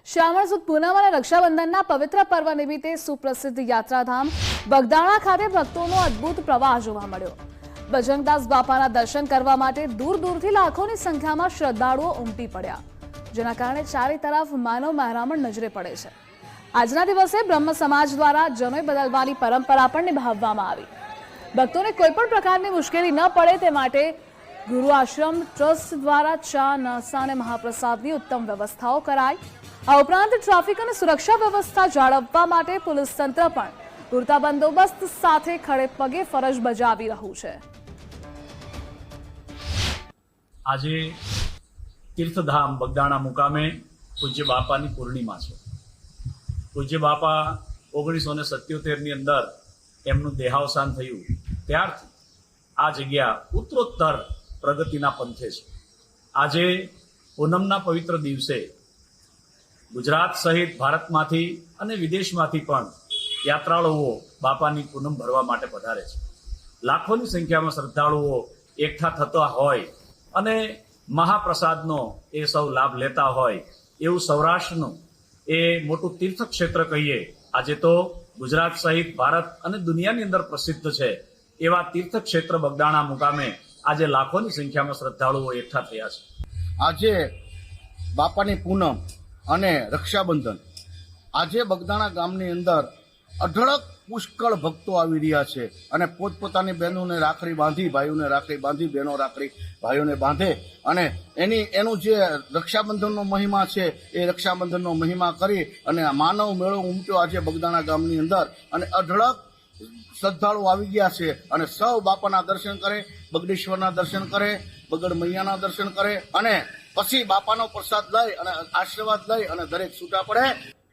શ્રાવણ સુદ પૂનમ અને રક્ષાબંધનના પવિત્ર પર્વ નિમિત્તે સુપ્રસિદ્ધ યાત્રાધામ બગદાણા ખાતે ભક્તોનો અદ્ભુત પ્રવાહ જોવા મળ્યો। બજરંગદાસ બાપાના દર્શન કરવા માટે દૂર દૂરથી લાખોની સંખ્યામાં શ્રદ્ધાળુઓ ઉમટી પડ્યા, જેના કારણે ચારે તરફ માનવ મહેરામણ નજરે પડે છે। આજના દિવસે બ્રહ્મ સમાજ દ્વારા જનોઈ બદલવાની પરંપરા પણ નિભાવવામાં આવી। ભક્તોને કોઈ પણ પ્રકારની મુશ્કેલી ન પડે તે માટે ગુરુ આશ્રમ ટ્રસ્ટ દ્વારા ચા, નાસ્તા અને મહાપ્રસાદની ઉત્તમ વ્યવસ્થાઓ કરાઈ। આ ઉપરાંત ટ્રાફિક અને સુરક્ષા વ્યવસ્થા જાળવવા માટે પોલીસ તંત્ર પણ પૂરતા બંદોબસ્ત સાથે ખડે પગે ફરજ બજાવી રહ્યું છે। આજે તીર્થધામ બગદાણા મુકામે પૂજ્ય બાપાની પૂર્ણિમા છે। પૂજ્ય બાપા 1977ની અંદર એમનું દેહાવસાન થયું, ત્યારથી આ જગ્યા ઉત્તરોત્તર પ્રગતિના પંથે છે। આજે પૂનમના પવિત્ર દિવસે ગુજરાત સહિત ભારતમાંથી અને વિદેશમાંથી પણ યાત્રાળુઓ બાપાની પૂનમ ભરવા માટે પધારે છે। લાખોની સંખ્યામાં શ્રદ્ધાળુઓ એકઠા થતા હોય અને મહાપ્રસાદનો એ સૌ લાભ લેતા હોય એવું સૌરાષ્ટ્રનું એ મોટું તીર્થક્ષેત્ર કહીએ, આજે તો ગુજરાત સહિત ભારત અને દુનિયાની અંદર પ્રસિદ્ધ છે એવા તીર્થક્ષેત્ર બગદાણા મુકામે આજે લાખોની સંખ્યામાં શ્રદ્ધાળુઓ એકઠા થયા છે। આજે બાપાની પૂનમ અને રક્ષાબંધન, આજે બગદાણા ગામની અંદર અઢળક પુષ્કળ ભક્તો આવી રહ્યા છે અને પોતપોતાની બહેનોને રાખડી બાંધી, ભાઈઓને રાખડી બાંધી, બહેનો રાખડી ભાઈઓને બાંધે અને એનું જે રક્ષાબંધનનો મહિમા છે એ રક્ષાબંધનનો મહિમા કરી અને માનવ મેળો ઉમટ્યો આજે બગદાણા ગામની અંદર અને અઢળક શ્રદ્ધાળુઓ આવી ગયા છે અને સૌ બાપાના દર્શન કરે, બગડેશ્વરના દર્શન કરે, બગડ મૈયાના દર્શન કરે અને પછી બાપાનો પ્રસાદ લઈ અને આશીર્વાદ લઈ અને દરેક છૂટા પડે।